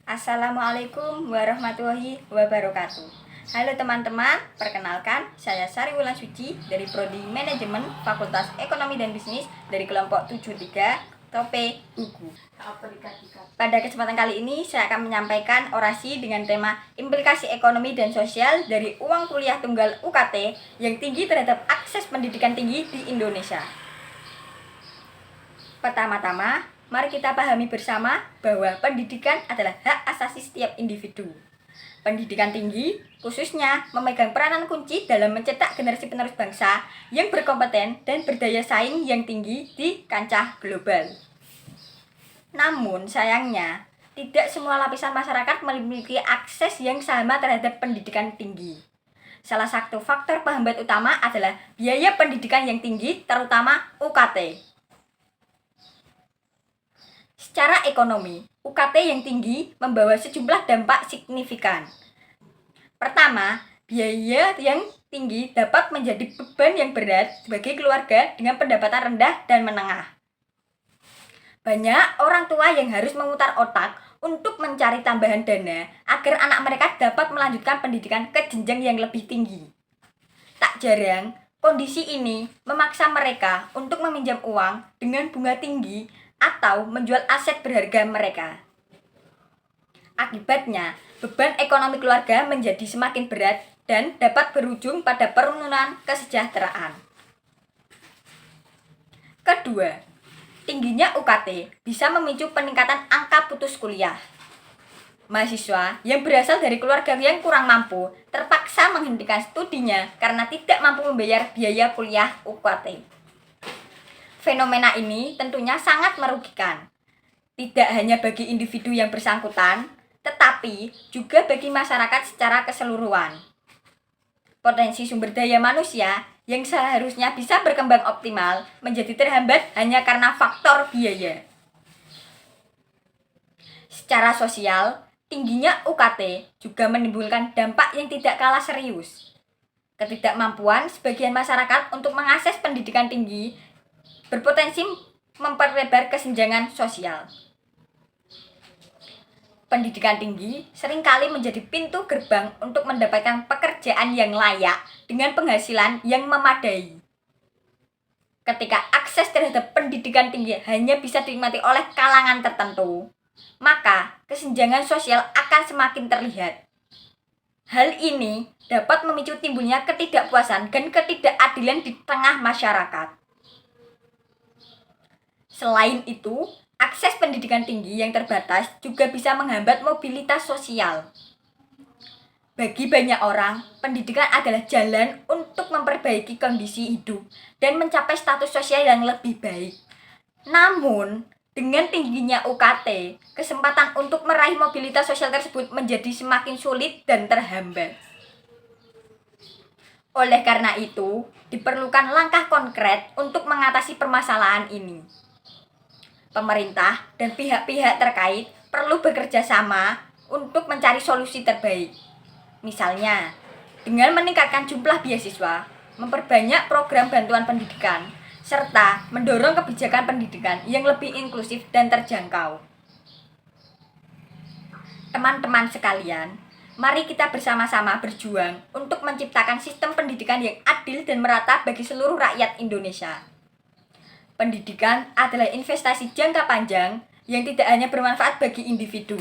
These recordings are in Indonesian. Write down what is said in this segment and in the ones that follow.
Assalamualaikum warahmatullahi wabarakatuh. Halo teman-teman, perkenalkan saya Sari Wulan Suci dari Prodi Manajemen Fakultas Ekonomi dan Bisnis dari kelompok 73 Tope Ugu. Pada kesempatan kali ini saya akan menyampaikan orasi dengan tema implikasi ekonomi dan sosial dari uang kuliah tunggal UKT yang tinggi terhadap akses pendidikan tinggi di Indonesia. Pertama-tama, mari kita pahami bersama bahwa pendidikan adalah hak asasi setiap individu. Pendidikan tinggi khususnya memegang peranan kunci dalam mencetak generasi penerus bangsa yang berkompeten dan berdaya saing yang tinggi di kancah global. Namun sayangnya, tidak semua lapisan masyarakat memiliki akses yang sama terhadap pendidikan tinggi. Salah satu faktor penghambat utama adalah biaya pendidikan yang tinggi, terutama UKT. Secara ekonomi, UKT yang tinggi membawa sejumlah dampak signifikan. Pertama, biaya yang tinggi dapat menjadi beban yang berat bagi keluarga dengan pendapatan rendah dan menengah. Banyak orang tua yang harus memutar otak untuk mencari tambahan dana agar anak mereka dapat melanjutkan pendidikan ke jenjang yang lebih tinggi. Tak jarang, kondisi ini memaksa mereka untuk meminjam uang dengan bunga tinggi atau menjual aset berharga mereka. Akibatnya, beban ekonomi keluarga menjadi semakin berat dan dapat berujung pada penurunan kesejahteraan. Kedua, tingginya UKT bisa memicu peningkatan angka putus kuliah. Mahasiswa yang berasal dari keluarga yang kurang mampu terpaksa menghentikan studinya karena tidak mampu membayar biaya kuliah UKT. Fenomena ini tentunya sangat merugikan, tidak hanya bagi individu yang bersangkutan, tetapi juga bagi masyarakat secara keseluruhan. Potensi sumber daya manusia yang seharusnya bisa berkembang optimal menjadi terhambat hanya karena faktor biaya. Secara sosial, tingginya UKT juga menimbulkan dampak yang tidak kalah serius. Ketidakmampuan sebagian masyarakat untuk mengakses pendidikan tinggi berpotensi memperlebar kesenjangan sosial. Pendidikan tinggi seringkali menjadi pintu gerbang untuk mendapatkan pekerjaan yang layak dengan penghasilan yang memadai. Ketika akses terhadap pendidikan tinggi hanya bisa dinikmati oleh kalangan tertentu, maka kesenjangan sosial akan semakin terlihat. Hal ini dapat memicu timbulnya ketidakpuasan dan ketidakadilan di tengah masyarakat. Selain itu, akses pendidikan tinggi yang terbatas juga bisa menghambat mobilitas sosial. Bagi banyak orang, pendidikan adalah jalan untuk memperbaiki kondisi hidup dan mencapai status sosial yang lebih baik. Namun, dengan tingginya UKT, kesempatan untuk meraih mobilitas sosial tersebut menjadi semakin sulit dan terhambat. Oleh karena itu, diperlukan langkah konkret untuk mengatasi permasalahan ini. Pemerintah dan pihak-pihak terkait perlu bekerja sama untuk mencari solusi terbaik. Misalnya, dengan meningkatkan jumlah beasiswa, memperbanyak program bantuan pendidikan, serta mendorong kebijakan pendidikan yang lebih inklusif dan terjangkau. Teman-teman sekalian, mari kita bersama-sama berjuang untuk menciptakan sistem pendidikan yang adil dan merata bagi seluruh rakyat Indonesia. Pendidikan adalah investasi jangka panjang yang tidak hanya bermanfaat bagi individu,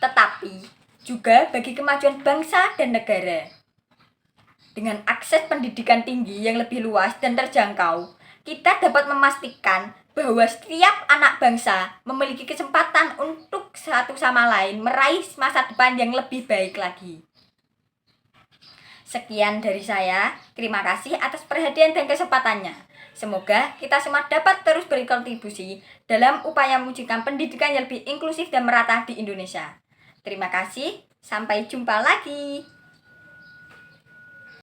tetapi juga bagi kemajuan bangsa dan negara. Dengan akses pendidikan tinggi yang lebih luas dan terjangkau, kita dapat memastikan bahwa setiap anak bangsa memiliki kesempatan untuk satu sama lain meraih masa depan yang lebih baik lagi. Sekian dari saya, terima kasih atas perhatian dan kesempatannya. Semoga kita semua dapat terus berkontribusi dalam upaya mewujudkan pendidikan yang lebih inklusif dan merata di Indonesia. Terima kasih, sampai jumpa lagi.